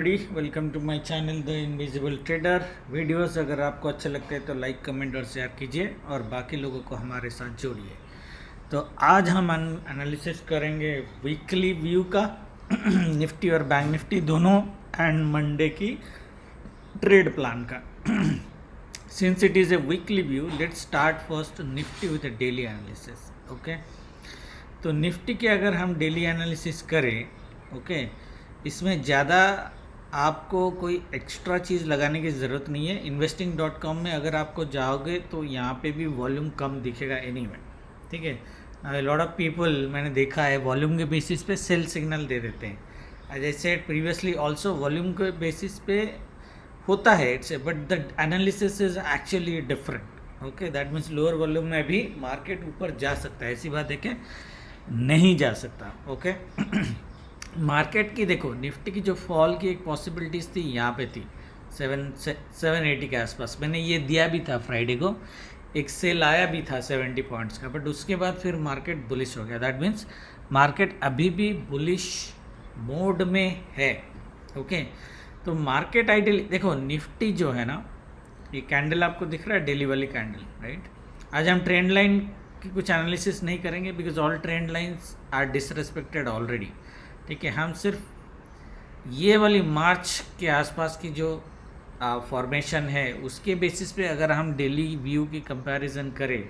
Welcome to my channel the invisible trader. Videos अगर आपको अच्छे लगते हैं तो लाइक कमेंट और शेयर कीजिए और बाकी लोगों को हमारे साथ जोड़िए। तो आज हम एनालिसिस करेंगे वीकली व्यू का निफ्टी और बैंक निफ्टी दोनों एंड मंडे की ट्रेड प्लान का। Since it is a weekly view, let's start first Nifty with A daily analysis. Okay, तो निफ्टी के अगर हम डेली एनालिसिस करें, ओके, इसमें ज़्यादा आपको कोई एक्स्ट्रा चीज़ लगाने की ज़रूरत नहीं है। investing.com में अगर आपको जाओगे तो यहाँ पे भी वॉल्यूम कम दिखेगा एनीवे, ठीक है। लॉट ऑफ पीपल मैंने देखा है वॉल्यूम के बेसिस पे सेल सिग्नल दे देते हैं। As I said previously also, volume के बेसिस पे होता है it's, but the analysis is actually different. Okay, that means lower volume में भी मार्केट ऊपर जा सकता है, ऐसी बात है कि नहीं जा सकता। ओके मार्केट की देखो, निफ्टी की जो फॉल की एक पॉसिबिलिटीज़ थी यहाँ पे थी 780 के आसपास। मैंने ये दिया भी था फ्राइडे को, एक सेल आया भी था 70 पॉइंट्स का, बट उसके बाद फिर मार्केट बुलिश हो गया। दैट मीन्स मार्केट अभी भी बुलिश मोड में है। ओके, तो मार्केट आइडियल देखो, निफ्टी जो है ना, ये कैंडल आपको दिख रहा है, डेली वाली कैंडल, राइट। आज हम ट्रेंड लाइन की कुछ एनालिसिस नहीं करेंगे because all trend lines are disrespected already, ठीक है। हम सिर्फ ये वाली मार्च के आसपास की जो फॉर्मेशन है उसके बेसिस पे अगर हम डेली व्यू की कंपैरिजन करें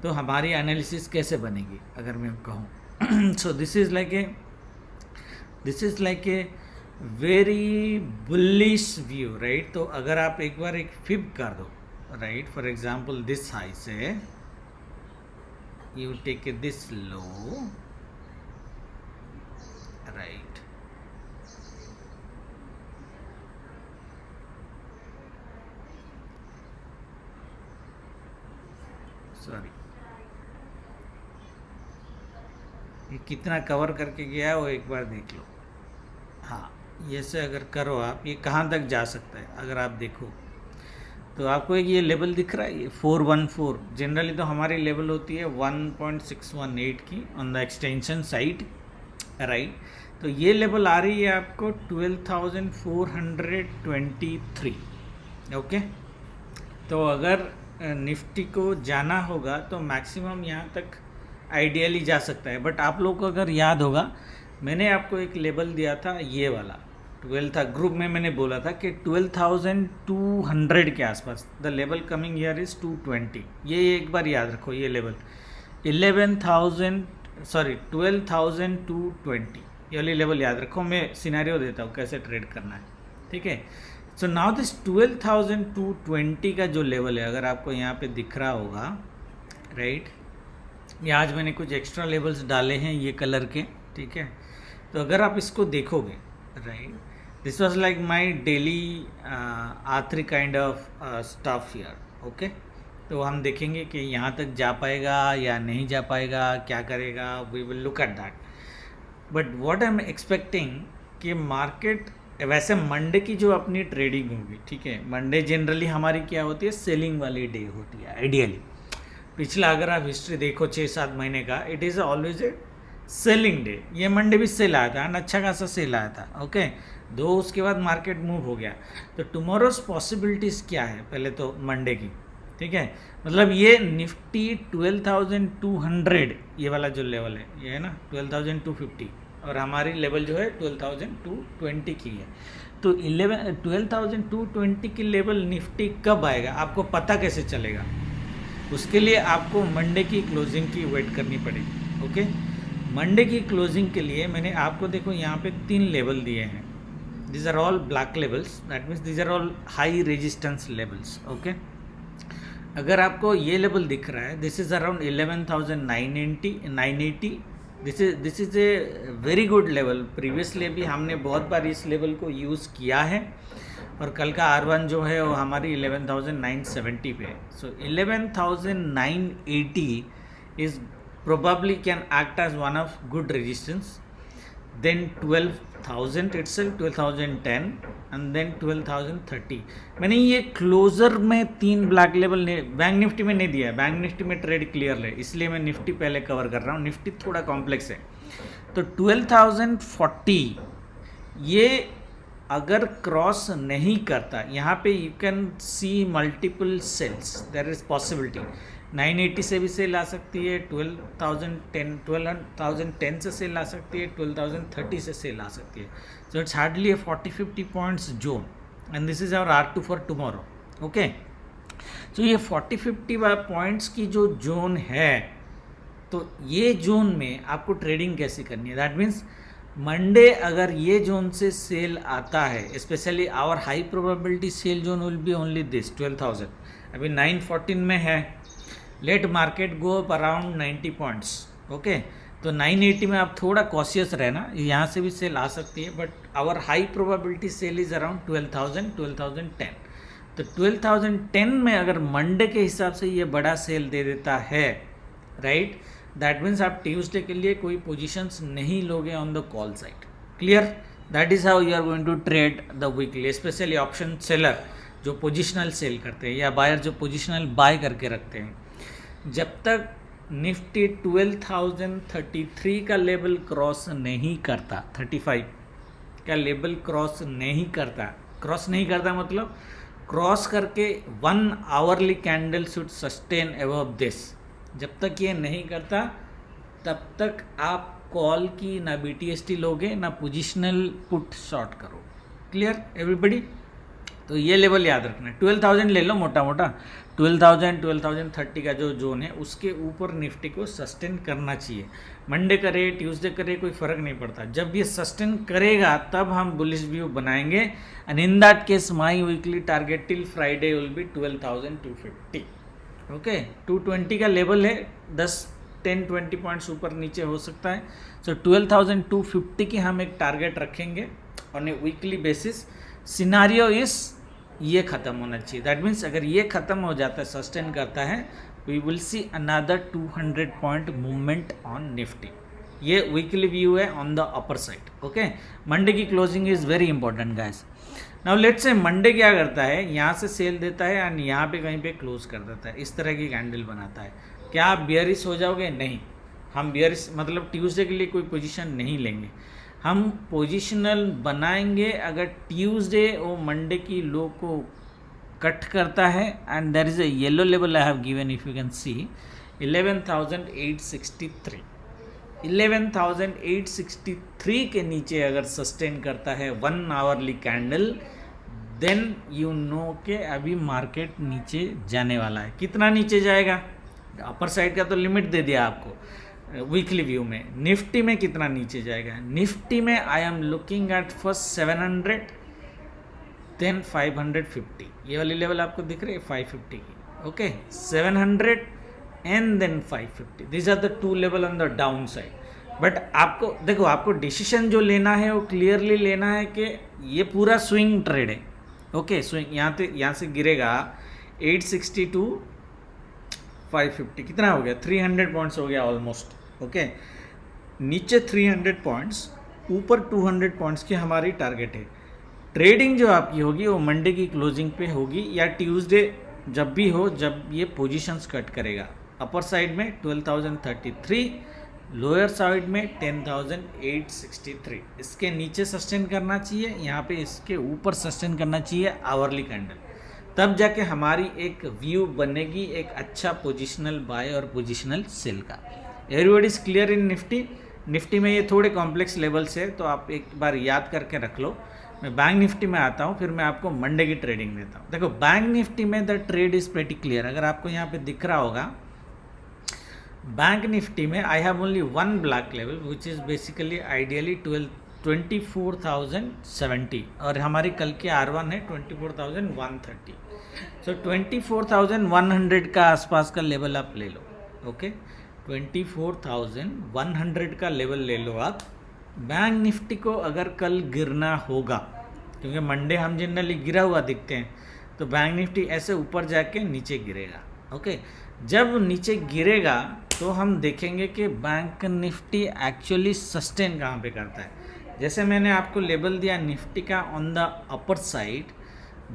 तो हमारी एनालिसिस कैसे बनेगी अगर मैं कहूँ। So this is like a very bullish view, right. तो अगर आप एक बार एक फिब कर दो, right, for example this high से you take this low, right, sorry, ये कितना कवर करके गया है वो एक बार देख लो। हाँ, ये से अगर करो आप, ये कहाँ तक जा सकता है अगर आप देखो तो आपको एक ये लेवल दिख रहा है, ये 414। जनरली तो हमारी लेवल होती है 1.618 की on the extension side, right. तो ये लेवल आ रही है आपको 12,423। ओके, तो अगर निफ्टी को जाना होगा तो मैक्सिमम यहाँ तक आइडियली जा सकता है। बट आप लोग को अगर याद होगा, मैंने आपको एक लेवल दिया था ये वाला 12 था, ग्रुप में मैंने बोला था कि 12,200 के आसपास the level coming here is 220। ये एक बार याद रखो, ये लेवल 12,220, ये वाली लेवल याद रखो। मैं सिनेरियो देता हूँ कैसे ट्रेड करना है, ठीक है। सो नाउ दिस 12,220 का जो लेवल है, अगर आपको यहाँ पे दिख रहा होगा, राइट, ये आज मैंने कुछ एक्स्ट्रा लेवल्स डाले हैं ये कलर के, ठीक है। तो अगर आप इसको देखोगे, right, this was like my daily आर्थिक kind of stuff here. Okay, तो हम देखेंगे कि यहाँ तक जा पाएगा या नहीं जा पाएगा, क्या करेगा, we will look at that. But what I am expecting कि मार्केट, वैसे मंडे की जो अपनी ट्रेडिंग होगी, ठीक है, मंडे जनरली हमारी क्या होती है, सेलिंग वाली डे होती है आइडियली। पिछला अगर आप हिस्ट्री देखो 6-7 महीने का, it is always a selling day. ये मंडे भी सेल आया था, अच्छा खासा सेल आया था। ओके, दो उसके बाद मार्केट मूव हो गया। तो टुमारोज पॉसिबिलिटीज़ क्या है पहले तो मंडे की, ठीक है। मतलब ये निफ्टी 12,200 ये वाला जो लेवल है, ये है ना 12,250, और हमारी लेवल जो है 12,220 की है। तो 12,220 की लेवल निफ्टी कब आएगा आपको पता कैसे चलेगा? उसके लिए आपको मंडे की क्लोजिंग की वेट करनी पड़ेगी। ओके, मंडे की क्लोजिंग के लिए मैंने आपको देखो यहाँ पे 3 लेवल दिए हैं। This are all black levels, that means this are all high resistance levels. Okay, अगर आपको ये लेवल दिख रहा है, this is around 11,980। This is a very good level. Previously भी हमने बहुत बार इस लेवल को यूज़ किया है, और कल का R1 जो है वो हमारी 11,970 पे है। सो 11,980 is probably can act as one of good resistance, then 12,000 itself, 12,010 and then 12,030। मैंने ये क्लोजर में 3 ब्लैक लेवल बैंक निफ्टी में नहीं दिया है, बैंक निफ्टी में ट्रेड क्लियर है, इसलिए मैं निफ्टी पहले कवर कर रहा हूँ। निफ्टी थोड़ा कॉम्प्लेक्स है। तो 12,040 ये अगर क्रॉस नहीं करता, यहाँ पे you can see multiple sells, there is possibility 980 से भी सेल आ सकती है, 12,010 से सेल आ सकती है, 12,030 से सेल आ सकती है. So it's hardly 40-50 points zone and this is our R2 for tomorrow. Okay, तो ये 40-50 पॉइंट्स की जो जोन है, तो ये जोन में आपको ट्रेडिंग कैसे करनी है. दैट मीन्स मंडे अगर ये जोन से सेल आता है, specially our high probability sell zone will be only this 12,000. अभी 914 में है, let market go up around 90 points. Okay, तो 980 में आप थोड़ा कॉशियस रहना, यहाँ से भी सेल आ सकती है, but our high probability sell is around 12,010. तो 12,010 में अगर मंडे के हिसाब से ये बड़ा सेल दे देता है, राइट, दैट मीन्स आप ट्यूसडे के लिए कोई पोजीशंस नहीं लोगे on the call side. Clear? That is how you are going to trade the weekly, specially option seller जो पोजिशनल सेल करते हैं या बायर जो पोजिशनल बाय करके रखते हैं. जब तक निफ्टी 12,033 का लेवल क्रॉस नहीं करता, 35 का लेवल क्रॉस नहीं करता मतलब क्रॉस करके 1 hourly candle should sustain above this. जब तक ये नहीं करता तब तक आप कॉल की ना BTST लोगे ना पोजिशनल पुट शॉर्ट करो. Clear everybody? तो ये लेवल याद रखना. 12,000 ले लो मोटा मोटा, 12,030 का जो जोन है उसके ऊपर निफ्टी को सस्टेन करना चाहिए. मंडे करे ट्यूसडे करे कोई फ़र्क नहीं पड़ता, जब ये सस्टेन करेगा तब हम बुलिश व्यू बनाएंगे. And in that case my weekly target till Friday will be 12,250. Okay, 220 का लेवल है, 10-20 पॉइंट्स ऊपर नीचे हो सकता है. सो 12,250 की हम एक टारगेट रखेंगे on A weekly basis. Scenario इस ये ख़त्म होना चाहिए. दैट मीन्स अगर ये ख़त्म हो जाता है, सस्टेन करता है, we will see another 200 point movement on Nifty. ये वीकली व्यू है on the upper side. Okay, Monday की closing is very important guys. Now let's say Monday क्या करता है, यहाँ से सेल देता है एंड यहाँ पे कहीं पे क्लोज कर देता है, इस तरह की कैंडल बनाता है. क्या आप बियरिश हो जाओगे? नहीं, हम बियरिश मतलब ट्यूसडे के लिए कोई पोजीशन नहीं लेंगे. हम पोजिशनल बनाएंगे अगर ट्यूसडे और मंडे की लो को कट करता है. And there is a yellow level I have given, if you can see 11,863. 11,863 के नीचे अगर सस्टेन करता है 1 hourly candle, then you know के अभी मार्केट नीचे जाने वाला है. कितना नीचे जाएगा? अपर साइड का तो लिमिट दे दिया आपको वीकली व्यू में. निफ्टी में कितना नीचे जाएगा? निफ्टी में I am looking at first 700, then 550. ये वाली लेवल आपको दिख रही है 550 की. Okay, 700 and then 550. This are the 2 level on the down side. But आपको देखो, आपको डिसीजन जो लेना है वो क्लियरली लेना है कि ये पूरा स्विंग ट्रेड है. ओके, स्विंग यहाँ से गिरेगा 860 टू 550. कितना हो गया? 300 पॉइंट्स हो गया ऑलमोस्ट. ओके, नीचे 300 पॉइंट्स, ऊपर 200 पॉइंट्स की हमारी टारगेट है. ट्रेडिंग जो आपकी होगी वो मंडे की क्लोजिंग पे होगी या ट्यूसडे जब भी हो, जब ये पोजीशंस कट करेगा. अपर साइड में 12,033, लोअर साइड में 10,863. इसके नीचे सस्टेन करना चाहिए, यहाँ पे इसके ऊपर सस्टेन करना चाहिए आवरली कैंडल. तब जाके हमारी एक व्यू बनेगी एक अच्छा पोजिशनल बाय और पोजिशनल सेल का. Everybody is clear in Nifty? Nifty में ये थोड़े कॉम्प्लेक्स लेवल्स है, तो आप एक बार याद करके रख लो. मैं बैंक निफ्टी में आता हूँ, फिर मैं आपको मंडे की ट्रेडिंग देता हूँ. देखो, बैंक निफ्टी में the trade is pretty clear. अगर आपको यहाँ पे दिख रहा होगा, बैंक निफ्टी में I have only 1 black level which is basically ideally 24,070 और हमारी कल की R1 है 24,130. सो 24,100 का आसपास का लेवल आप ले लो. ओके, 24,100 का लेवल ले लो आप. बैंक निफ्टी को अगर कल गिरना होगा, क्योंकि मंडे हम जनरली गिरा हुआ दिखते हैं, तो बैंक निफ्टी ऐसे ऊपर जाके नीचे गिरेगा. ओके, जब नीचे गिरेगा तो हम देखेंगे कि बैंक निफ्टी एक्चुअली सस्टेन कहाँ पे करता है. जैसे मैंने आपको लेवल दिया निफ्टी का on the upper side,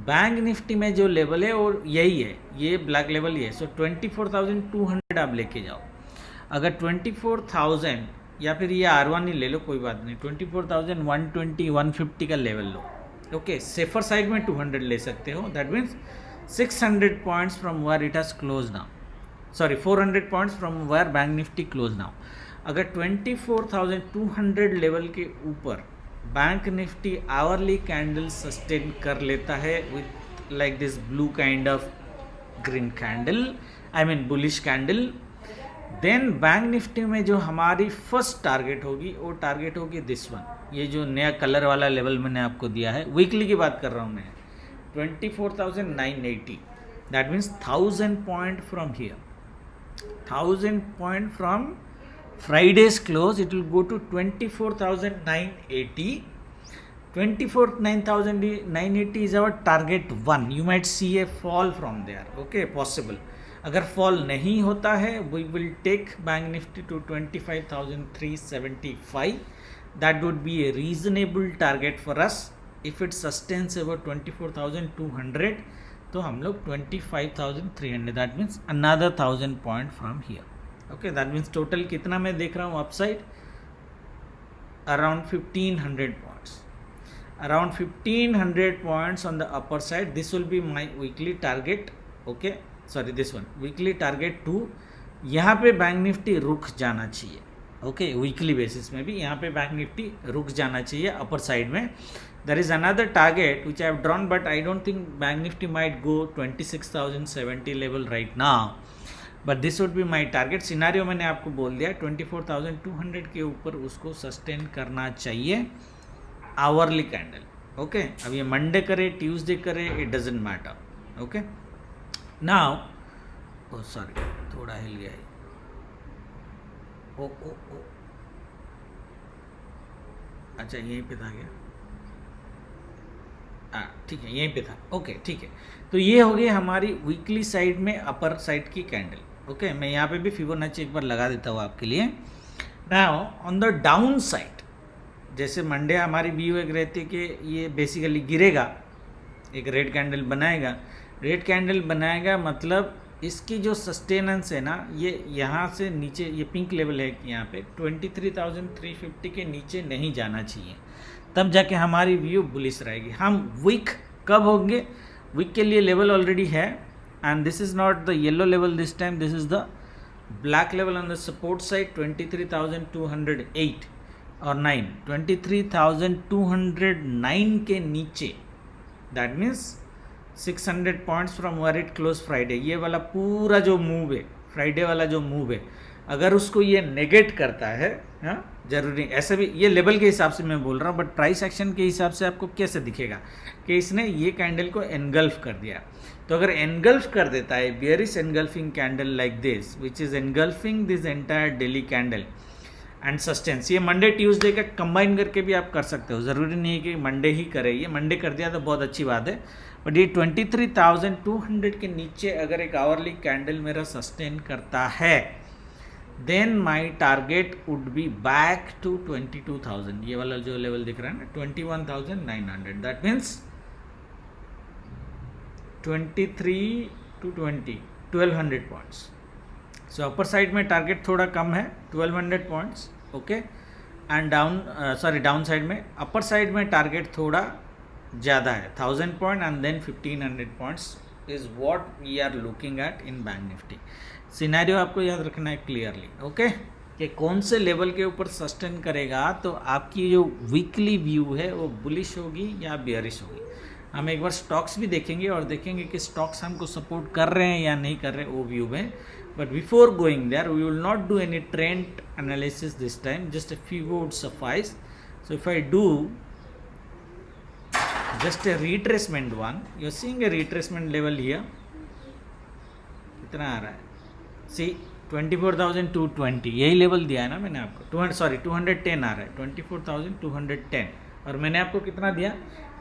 bank Nifty में जो लेवल है और यही है, ये ब्लैक लेवल ही है. सो 24,200 आप लेके जाओ. अगर 24,000 या फिर ये R1 ही ले लो, कोई बात नहीं, 24,120 150 का लेवल लो. ओके, सेफर साइड में 200 ले सकते हो, that means 600 points from where it has close now, sorry 400 points from where bank Nifty close now. अगर 24,200 लेवल के ऊपर bank Nifty hourly candle sustain कर लेता है with like this blue kind of green candle, I mean bullish candle, then bank Nifty में जो हमारी first target होगी वो टारगेट होगी दिस वन, ये जो नया कलर वाला लेवल मैंने आपको दिया है, वीकली की बात कर रहा हूँ मैं, 24,980, that means 1000 point from here, 1000 point from Friday's close, it will go to 24,980. 24,980 is our target one. You might see a fall from there. Okay, possible. अगर fall नहीं होता है, we will take Bank Nifty to 25,375. That would be a reasonable target for us. If it sustains over 24,200, तो हम लोग 25,300. That means another 1,000 point from here. Okay, that means total कितना मैं देख रहा हूँ upside, around 1500 points, around 1500 points on the upper side. This will be my weekly target. Okay, sorry this one weekly target 2. यहाँ पे bank Nifty रुक जाना चाहिए. ओके, वीकली बेसिस में भी यहाँ पे बैंक निफ्टी रुक जाना चाहिए अपर साइड में. There is another target which I have drawn, but I don't think bank Nifty might go 26,070 level right now, but this would be my target. Scenario मैंने आपको बोल दिया 24,200 के ऊपर उसको सस्टेन करना चाहिए आवरली कैंडल. ओके, अब ये मंडे करे ट्यूसडे करे it doesn't matter. Okay, now oh sorry थोड़ा हिल गया है. ओ अच्छा यहीं पे था क्या? ठीक है यहीं पे था. ओके ठीक है, तो ये हो गई हमारी वीकली साइड में अपर साइड की कैंडल. ओके, मैं यहाँ पे भी फिबोनाची एक बार लगा देता हूँ आपके लिए. Now on the down side, जैसे मंडे हमारी व्यू एक रहती है कि ये बेसिकली गिरेगा, एक रेड कैंडल बनाएगा. रेड कैंडल बनाएगा मतलब इसकी जो सस्टेनेंस है ना, ये यहाँ से नीचे, ये पिंक लेवल है कि यहाँ पे 23,350 के नीचे नहीं जाना चाहिए, तब जाके हमारी व्यू बुलिश रहेगी. हम वीक कब होंगे? वीक के लिए लेवल ऑलरेडी है, and this is not the yellow level this time, this is the black level on the support side, 23,208 और 9, 23,209 के नीचे, that means 600 points from where it close Friday. ये वाला पूरा जो मूव है, फ्राइडे वाला जो मूव है, अगर उसको ये नेगेट करता है, हाँ जरूरी ऐसे भी ये लेवल के हिसाब से मैं बोल रहा हूँ, बट प्राइस एक्शन के हिसाब से आपको कैसे दिखेगा कि इसने ये कैंडल को एनगल्फ कर दिया. तो अगर एनगल्फ कर देता है, bearish engulfing candle like this which is engulfing this entire daily candle and sustains, ये मंडे ट्यूसडे का कंबाइन करके भी आप कर सकते हो, ज़रूरी नहीं है कि मंडे ही करे. ये मंडे कर दिया तो बहुत अच्छी बात है, बट ये 23,200 के नीचे अगर एक आवरली कैंडल मेरा सस्टेन करता है, then my target would be back to 22,000. ये वाला जो लेवल दिख रहा है ना 21,900, that means 23 to 20, 1200 points. So upper side में टारगेट थोड़ा कम है 1200 points. Okay, and down down side में, अपर साइड में टारगेट थोड़ा ज़्यादा है 1000 point and then 1500 points is what we are looking at in bank Nifty. Scenario आपको याद रखना है क्लियरली. ओके, कि कौन से लेवल के ऊपर सस्टेन करेगा, तो आपकी जो वीकली व्यू है वो बुलिश होगी या बियरिश होगी. हम एक बार स्टॉक्स भी देखेंगे और देखेंगे कि स्टॉक्स हमको सपोर्ट कर रहे हैं या नहीं कर रहे हैं वो व्यू में. But before going there we will not do any trend analysis this time, just a few would suffice. So if I do just a retracement one, you're seeing a retracement level here, कितना आ रहा है, see 24,220, यही level दिया है ना मैंने आपको, 210 आ रहा है, 24,210, और मैंने आपको कितना दिया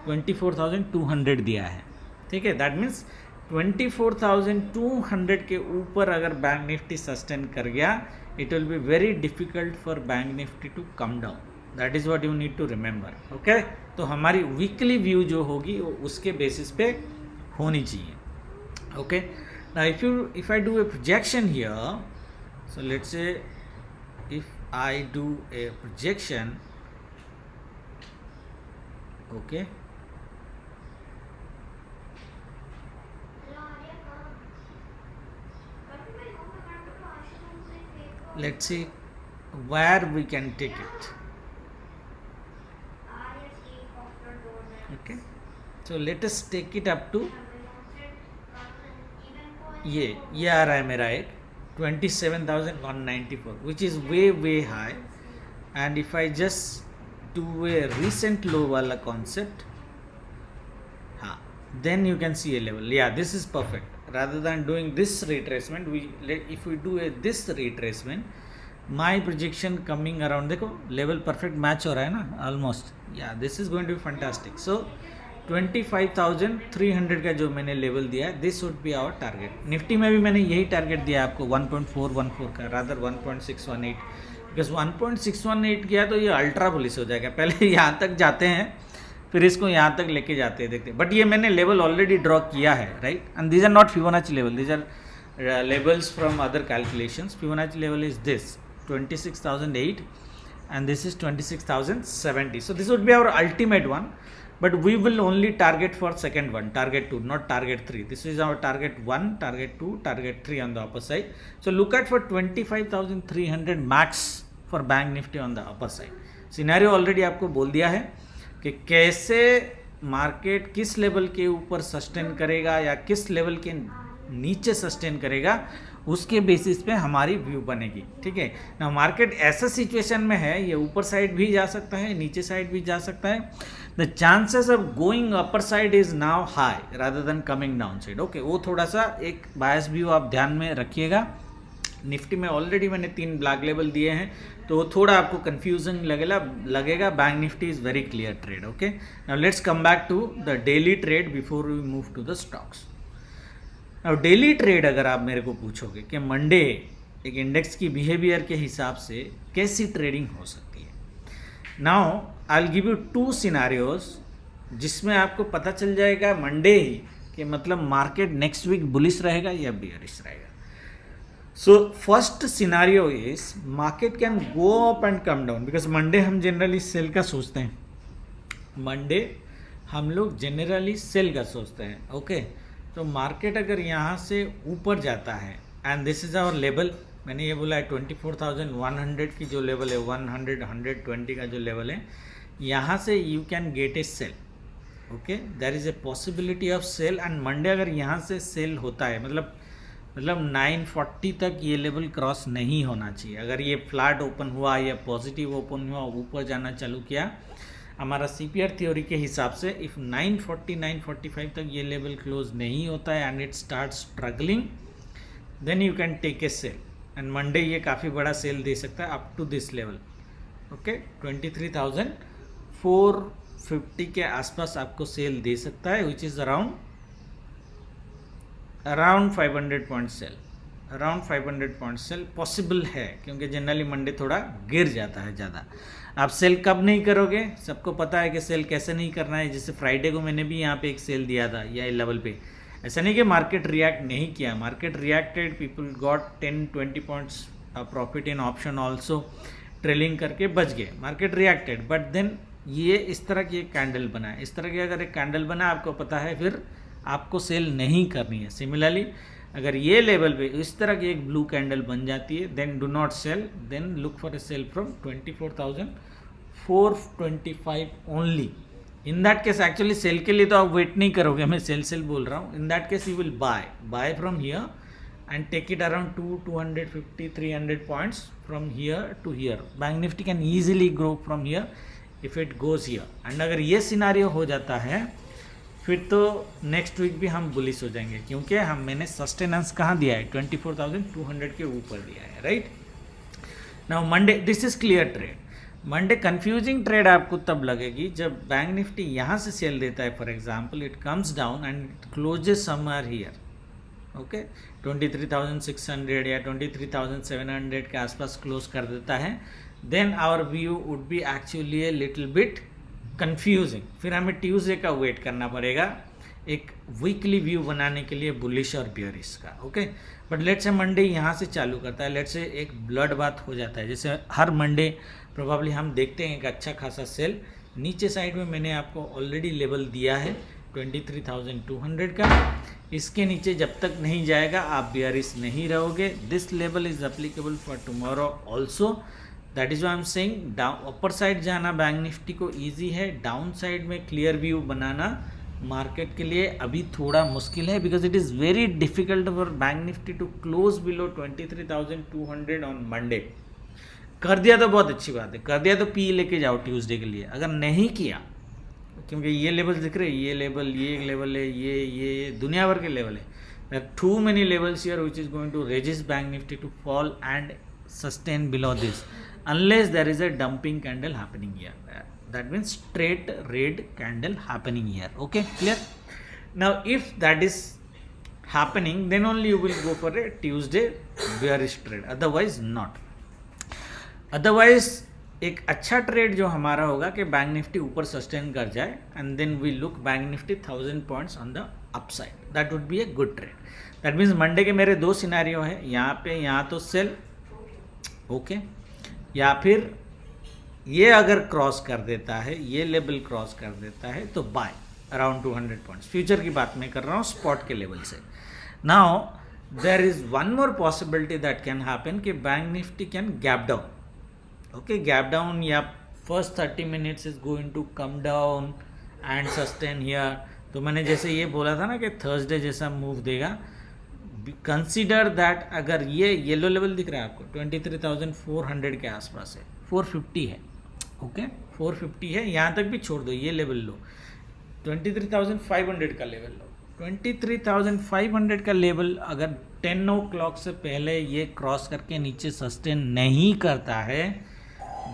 24,200 दिया है. ठीक है, दैट मीन्स 24,200 के ऊपर अगर बैंक निफ्टी सस्टेन कर गया, it will be very difficult for bank Nifty to come down. That is what you need to remember. Okay, तो हमारी वीकली व्यू जो होगी वो उसके बेसिस पे होनी चाहिए. Okay, now if I do a projection here, so let's say if I do a projection, okay, let's see where we can take it. Okay, so let us take it up to ये आ रहा है मेरा एक 27,194 which is way high, and if I just do a recent low वाला concept, हाँ, then you can see a level. Yeah, this is perfect. Rather than doing this retracement, if we do this retracement, my projection coming around, देखो level perfect match हो रहा है ना almost. Yeah, this is going to be fantastic. So 25,300 का जो मैंने level दिया है, this would be our target. Nifty में भी मैंने यही टारगेट दिया आपको 1.414 का, रादर 1.618, बिकॉज 1.618 किया तो ये अल्ट्रा बुलिश हो जाएगा. पहले यहाँ तक जाते हैं, फिर इसको यहाँ तक लेके जाते हैं, देखते हैं. बट ये मैंने लेवल ऑलरेडी ड्रॉ किया है, right. And these are not Fibonacci level, these are levels from other calculations. Fibonacci level is this 26,008 and this is 26,070. So this would be our ultimate one, but we will only target for second one, target 2, not target 3. This is our target 1, target 2, target 3 on the upper side. So look at for 25,300 max for bank nifty on the upper side. Scenario already आपको बोल दिया है कि कैसे market किस level के ऊपर sustain करेगा या किस लेवल के नीचे सस्टेन करेगा, उसके बेसिस पे हमारी व्यू बनेगी. ठीक है ना. मार्केट ऐसा सिचुएशन में है, ये ऊपर साइड भी जा सकता है, नीचे साइड भी जा सकता है. The chances of going upper side is now high rather than coming down side. Okay, वो थोड़ा सा एक बायस व्यू आप ध्यान में रखिएगा. निफ्टी में ऑलरेडी मैंने 3 ब्लैक लेवल दिए हैं, तो थोड़ा आपको कंफ्यूजन लगेगा. Bank Nifty is very clear trade. Okay, now let's come back to the daily trade before we move to the stocks. अब डेली ट्रेड अगर आप मेरे को पूछोगे कि मंडे एक इंडेक्स की बिहेवियर के हिसाब से कैसी ट्रेडिंग हो सकती है, now I will give you 2 scenarios जिसमें आपको पता चल जाएगा मंडे ही कि मतलब मार्केट नेक्स्ट वीक बुलिश रहेगा या बियरिश रहेगा. So first scenario is market can go up and come down, because Monday हम जनरली सेल का सोचते हैं. मंडे हम लोग जनरली सेल का सोचते हैं. ओके, तो मार्केट अगर यहाँ से ऊपर जाता है, and this is our level, मैंने ये बोला है 24,100 की जो लेवल है, 100 120 का जो लेवल है, यहाँ से you can get a sell. Okay, there is a possibility of sell. And Monday अगर यहाँ से सेल होता है, मतलब 940 तक ये लेवल क्रॉस नहीं होना चाहिए. अगर ये फ्लैट ओपन हुआ या पॉजिटिव ओपन हुआ, ऊपर जाना चालू किया, हमारा CPR थ्योरी के हिसाब से इफ़ 940 945 तक ये लेवल क्लोज नहीं होता है and it start struggling, then you can take a sell. And Monday ये काफ़ी बड़ा सेल दे सकता है up to this level. Okay, 23,450 के आसपास आपको सेल दे सकता है, which is around 500 point sell. Around 500 point sell possible है, क्योंकि जनरली मंडे थोड़ा गिर जाता है ज़्यादा. आप सेल कब नहीं करोगे, सबको पता है कि सेल कैसे नहीं करना है. जैसे फ्राइडे को मैंने भी यहाँ पे एक सेल दिया था या लेवल पे. ऐसा नहीं कि मार्केट रिएक्ट नहीं किया, market reacted, people got 10-20 points profit in option also, trailing करके बच गए. मार्केट रिएक्टेड, बट देन ये इस तरह की एक कैंडल बना है. इस तरह की अगर एक कैंडल बना, आपको पता है फिर आपको सेल नहीं करनी है. सिमिलरली अगर ये लेवल पे इस तरह की एक ब्लू कैंडल बन जाती है, then do not sell, then look for a sell from 24,425 only. In that case actually sell के लिए तो आप वेट नहीं करोगे, मैं सेल बोल रहा हूँ. In that case you will buy from here and take it around 250-300 points from here to here. Bank Nifty can easily grow from here if it goes here. And अगर ये scenario हो जाता है, फिर तो नेक्स्ट वीक भी हम bullish हो जाएंगे, क्योंकि मैंने सस्टेनेंस कहाँ दिया है, 24,200 के ऊपर दिया है, right. Now Monday, this is clear trade. Monday confusing trade आपको तब लगेगी जब बैंक निफ्टी यहाँ से सेल देता है. For example it comes down and it closes somewhere here. Okay, 23,600 या 23,700 के आसपास क्लोज कर देता है, then our view would be actually a little bit confusing. फिर हमें ट्यूसडे का वेट करना पड़ेगा एक वीकली व्यू बनाने के लिए बुलिश और बियरिश का. Okay, but let's say Monday यहाँ से चालू करता है, लेट्स से एक ब्लड बात हो जाता है. जैसे हर मंडे प्रोबेबली हम देखते हैं एक अच्छा खासा सेल. नीचे साइड में मैंने आपको ऑलरेडी लेवल दिया है 23,200 का। इसके नीचे जब तक नहीं जाएगा आप बियरिश नहीं रहोगे। This level is applicable for tomorrow also, that is why I am saying down upper side जाना बैंक निफ्टी को इजी है, डाउन साइड में क्लियर व्यू बनाना मार्केट के लिए अभी थोड़ा मुश्किल है, because it is very difficult for bank Nifty to close below 23,200 on Monday. कर दिया तो बहुत अच्छी बात है, कर दिया तो पी लेके जाओ ट्यूसडे के लिए। अगर नहीं किया, क्योंकि ये लेवल दिख रहे हैं, ये लेवल, ये एक लेवल है, ये दुनिया भर के लेवल है। Too many levels here which is going to resist bank Nifty to fall and sustain below this unless there is a dumping candle happening here. That means straight red candle happening here. Okay, clear? Now if that is happening, then only you will go for a Tuesday bearish trade, otherwise not. Otherwise एक अच्छा trade जो हमारा होगा कि bank Nifty ऊपर sustain कर जाए and then we look bank Nifty 1000 points on the upside, that would be a good trade. That means Monday के मेरे दो सिनेरियो है, यहाँ पे यहाँ तो सेल, ओके, या फिर ये अगर क्रॉस कर देता है, ये लेवल क्रॉस कर देता है तो बाय अराउंड 200 पॉइंट्स। फ्यूचर की बात मैं कर रहा हूँ स्पॉट के लेवल से। Now there is one more possibility that can happen कि bank Nifty can gap down. Okay, gap down या first 30 minutes is going to come down and sustain here. तो मैंने जैसे ये बोला था ना कि थर्सडे जैसा मूव देगा, कंसीडर दैट अगर ये येलो लेवल दिख रहा है आपको 23,400 के आसपास है, 450 है, ओके 450 है, यहाँ तक भी छोड़ दो, ये लेवल लो, 23,500 का लेवल लो। 23,500 का लेवल अगर 10 o'clock से पहले ये क्रॉस करके नीचे सस्टेन नहीं करता है,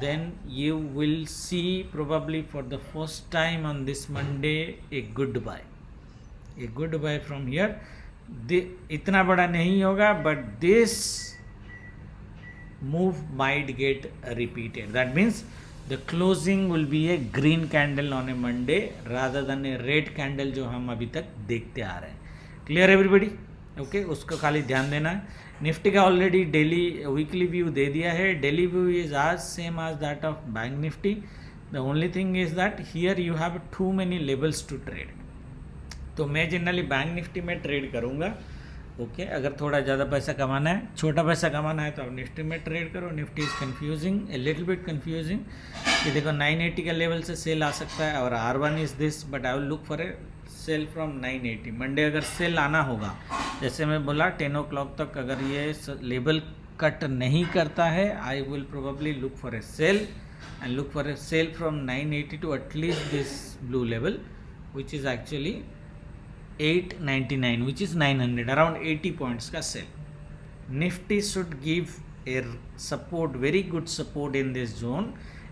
then you will see probably for the first time on this Monday a good buy from here. इतना बड़ा नहीं होगा, but this move might get repeated. That means the closing will be a green candle on a Monday rather than a red candle जो हम अभी तक देखते आ रहे हैं। Clear everybody? ओके, उसको खाली ध्यान देना है। निफ्टी का ऑलरेडी डेली वीकली व्यू दे दिया है। Daily view is as same as that of bank Nifty. The only thing is that here you have too many levels to trade. तो मैं जनरली बैंक निफ्टी में trade करूँगा। Okay, अगर थोड़ा ज़्यादा पैसा कमाना है, छोटा पैसा कमाना है तो आप निफ्टी में ट्रेड करो। Nifty is confusing, A little bit confusing कि देखो 980 का लेवल से सेल आ सकता है और R1 is this, but I will look for a sell from 980। Monday अगर सेल आना होगा, जैसे मैं बोला 10 o'clock तक अगर ये लेवल कट नहीं करता है, I will probably look for a sell and look for a sell from 980 to at least this blue level which is actually 899, which is 900, around 80 points का सेल। Nifty should give a support, very good support in this zone,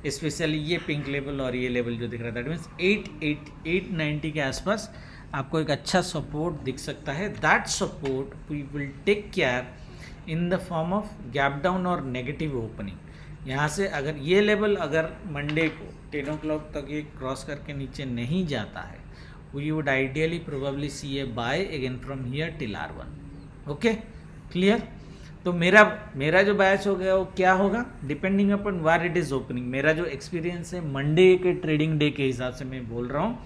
specially ये pink level और ये level जो दिख रहा है, that means 890 के आसपास आपको एक अच्छा सपोर्ट दिख सकता है। That support we will take care in the form of gap down और नेगेटिव ओपनिंग। यहाँ से अगर ये लेवल अगर मंडे को 10 o'clock तक ये क्रॉस करके नीचे नहीं जाता है, we would ideally probably see a buy again from here till R1. okay, clear? तो मेरा जो बायस हो गया वो क्या होगा, depending upon war it is opening. मेरा जो एक्सपीरियंस है मंडे के ट्रेडिंग डे के हिसाब से मैं बोल रहा हूँ,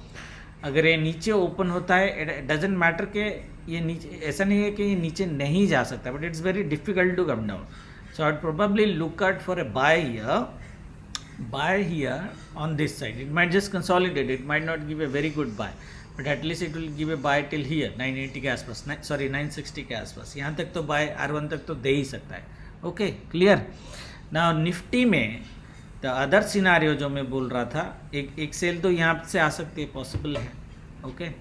अगर ये नीचे ओपन होता है, इट डजेंट मैटर कि ये नीचे, ऐसा नहीं है कि ये नीचे नहीं जा सकता, but it's very difficult to come down. So I probably look out for a buy here on this side. It might just consolidate, it might not give a very good buy, but at least it will give a buy till here 980 के आसपास, sorry 960 के आसपास। यहाँ तक तो bye R1 तक तो दे ही सकता है। Okay, clear? नाउ निफ्टी में द अदर सिनारियो जो मैं बोल रहा था, एक सेल तो यहाँ से आ सकती है, पॉसिबल है। ओके,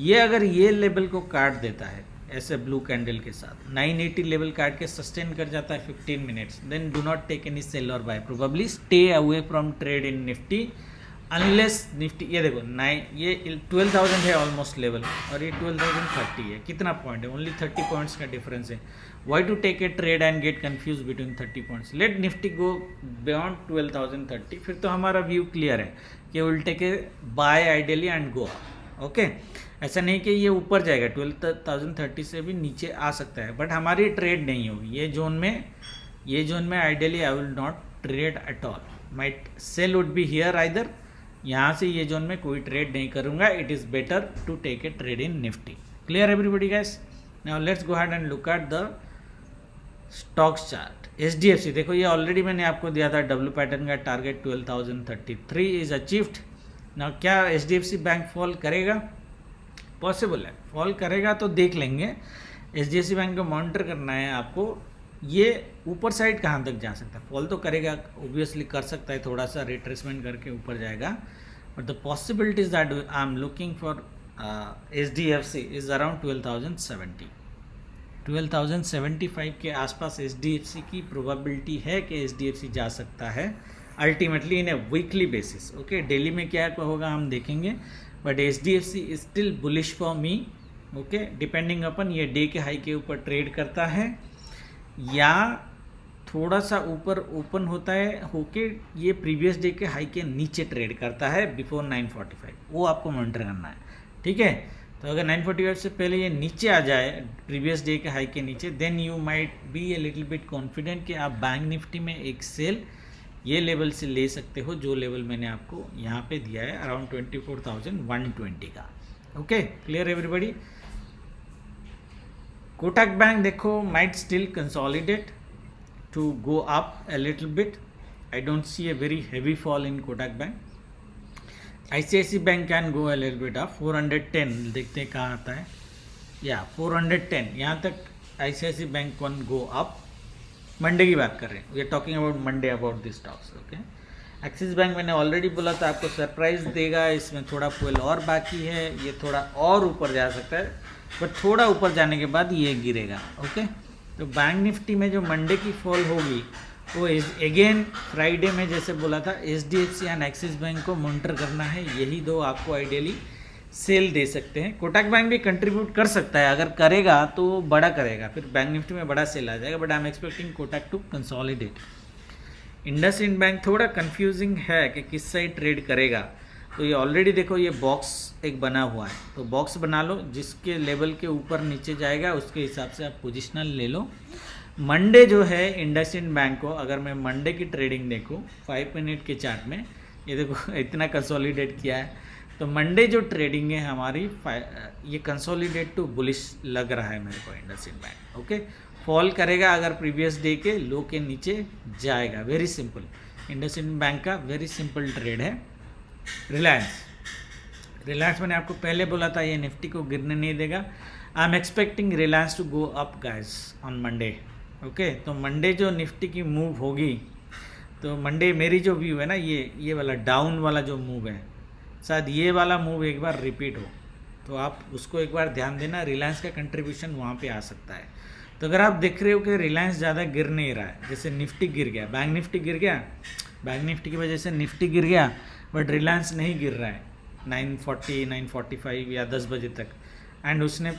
ये अगर ये लेवल को काट देता है ऐसे ब्लू कैंडल के साथ, 980 लेवल काट के सस्टेन कर जाता है 15 minutes, then do not take any sell और buy, probably stay away from trade in Nifty unless Nifty, ये देखो ये 12,000 है ऑलमोस्ट लेवल और ये 12,030 है। कितना पॉइंट है? ओनली 30 पॉइंट्स का डिफरेंस है। Why to take a trade and get confuse between 30 points? Let Nifty go beyond 12,030, फिर तो हमारा व्यू क्लियर है कि will take a buy ideally and go. Okay, ऐसा नहीं कि ये ऊपर जाएगा, 12,030 से भी नीचे आ सकता है, बट हमारी ट्रेड नहीं होगी ये जोन में ideally I will not trade at all. My sell would be here either यहाँ से ये जोन में कोई ट्रेड नहीं करूँगा. It is better to take a trade in Nifty. Clear everybody guys? Now let's go ahead and look at the stocks chart. HDFC देखो, ये already मैंने आपको दिया था डब्ल्यू पैटर्न का टारगेट 12,033 इज अचीव्ड. नाउ क्या HDFC बैंक फॉल करेगा? Possible है, फॉल करेगा तो देख लेंगे. HDFC बैंक को मॉनिटर करना है आपको. ये ऊपर साइड कहाँ तक जा सकता है? फॉल तो करेगा, ओबियसली कर सकता है, थोड़ा सा रिट्रेसमेंट करके ऊपर जाएगा. But the possibilities that I am looking for HDFC is around 12,070. 12,075 के आसपास HDFC की प्रोबेबिलिटी है कि HDFC जा सकता है ultimately in a weekly basis. Okay, daily में क्या होगा हम देखेंगे, but HDFC is still bullish for me. Okay, depending upon ये डे के हाई के ऊपर ट्रेड करता है या थोड़ा सा ऊपर ओपन होता है होके ये प्रीवियस डे के हाई के नीचे ट्रेड करता है बिफोर 9:45. वो आपको मॉनिटर करना है. ठीक है, तो अगर 9:45 से पहले ये नीचे आ जाए प्रीवियस डे के हाई के नीचे, then you might be a little bit confident कि आप बैंक निफ्टी में एक सेल ये लेवल से ले सकते हो, जो लेवल मैंने आपको यहाँ पे दिया है अराउंड 24,120 का. Okay, clear everybody? Kotak bank देखो might still consolidate to go up a little bit. I don't see a very heavy fall in Kotak Bank. ICICI Bank can go a little bit up. 410 देखते हैं कहाँ आता है. या 410 यहाँ तक ICICI Bank can go up. Monday की बात कर रहे हैं, we are talking about Monday about this stocks. Okay, Axis bank मैंने ऑलरेडी बोला था आपको सरप्राइज देगा. इसमें थोड़ा फुल और बाकी है, ये थोड़ा और ऊपर जा सकता है, बट थोड़ा ऊपर जाने के बाद ये गिरेगा. ओके, तो बैंक निफ्टी में जो मंडे की फॉल होगी वो अगेन फ्राइडे में जैसे बोला था HDFC एंड एक्सिस बैंक को मॉनिटर करना है. यही दो आपको आइडियली सेल दे सकते हैं. कोटक बैंक भी कंट्रीब्यूट कर सकता है, अगर करेगा तो बड़ा करेगा, फिर बैंक निफ्टी में बड़ा सेल आ जाएगा. But I am expecting Kotak to consolidate. IndusInd bank थोड़ा कंफ्यूजिंग है कि किस साइड ट्रेड करेगा. तो ये ऑलरेडी देखो ये बॉक्स एक बना हुआ है, तो बॉक्स बना लो, जिसके लेवल के ऊपर नीचे जाएगा उसके हिसाब से आप पोजिशनल ले लो. मंडे जो है इंडसइंड बैंक को, अगर मैं मंडे की ट्रेडिंग देखूँ 5 मिनट के चार्ट में, ये देखो इतना कंसोलिडेट किया है, तो मंडे जो ट्रेडिंग है हमारी ये कंसोलिडेट टू बुलिश लग रहा है मेरे को इंडसइंड बैंक. ओके, फॉल करेगा अगर प्रीवियस डे के लो के नीचे जाएगा. वेरी सिंपल, इंडसइंड बैंक का वेरी सिंपल ट्रेड है. रिलायंस मैंने आपको पहले बोला था ये निफ्टी को गिरने नहीं देगा. I am expecting Reliance to go up guys on Monday. Okay, तो मंडे जो निफ्टी की मूव होगी, तो मंडे मेरी जो व्यू है ना, ये वाला डाउन वाला जो मूव है, शायद ये वाला मूव एक बार रिपीट हो, तो आप उसको एक बार ध्यान देना. रिलायंस का कंट्रीब्यूशन वहाँ पे आ सकता है. तो अगर आप देख रहे हो कि रिलायंस ज़्यादा गिर नहीं रहा है, जैसे निफ्टी गिर गया, बैंक निफ्टी गिर गया, बैंक निफ्टी की वजह से निफ्टी गिर गया, बट रिलायंस नहीं गिर रहा है 940 945 या 10 बजे तक, एंड उसने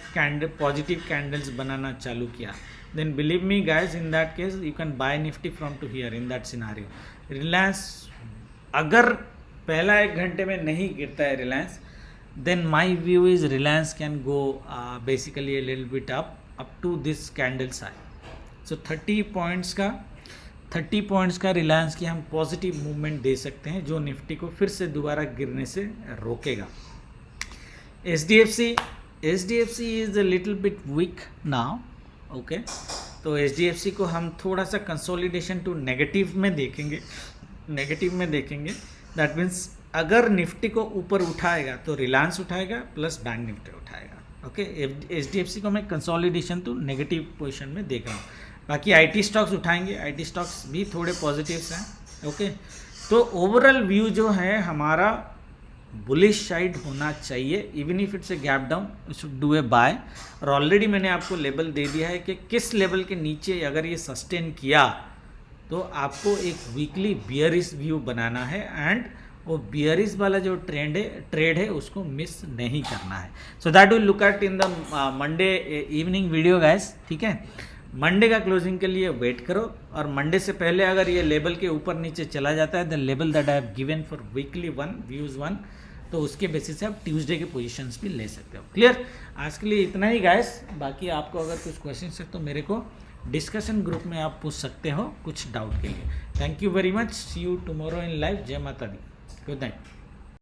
पॉजिटिव कैंडल्स बनाना चालू किया, then believe me guys, in that case you can buy Nifty from to here in that scenario. Reliance अगर पहला 1 घंटे में नहीं गिरता है Reliance, then my view is Reliance can go basically a little bit up to this candles high. So 30 points का Reliance की हम पॉजिटिव मूवमेंट दे सकते हैं, जो निफ्टी को फिर से दोबारा गिरने से रोकेगा. HDFC is a little bit weak now. Okay, तो HDFC को हम थोड़ा सा कंसोलिडेशन टू नेगेटिव में देखेंगे. दैट मीन्स अगर निफ्टी को ऊपर उठाएगा तो रिलायंस उठाएगा प्लस बैंक निफ्टी उठाएगा. ओके, HDFC को मैं कंसोलिडेशन टू नेगेटिव पोजीशन में देख रहा हूँ. बाकी IT स्टॉक्स उठाएंगे, IT स्टॉक्स भी थोड़े पॉजिटिव्स हैं. ओके, तो ओवरऑल व्यू जो है हमारा बुलिश साइड होना चाहिए. Even if it's a gap down you should do a buy. और ऑलरेडी मैंने आपको लेवल दे दिया है कि किस लेवल के नीचे अगर ये सस्टेन किया तो आपको एक वीकली बियरिश व्यू बनाना है, एंड वो बियरिश वाला जो ट्रेड है उसको मिस नहीं करना है. So that will look eight in the Monday evening video guys. ठीक है, मंडे का क्लोजिंग के लिए वेट करो, और मंडे से पहले अगर ये लेवल के ऊपर नीचे चला जाता है, the level that I have given for weekly views 1, तो उसके बेसिस से आप ट्यूसडे के पोजीशंस भी ले सकते हो. क्लियर? आज के लिए इतना ही गाइस. बाकी आपको अगर कुछ क्वेश्चन है तो मेरे को डिस्कशन ग्रुप में आप पूछ सकते हो कुछ डाउट के लिए. Thank you very much. See you tomorrow in live. जय माता दी. Good night.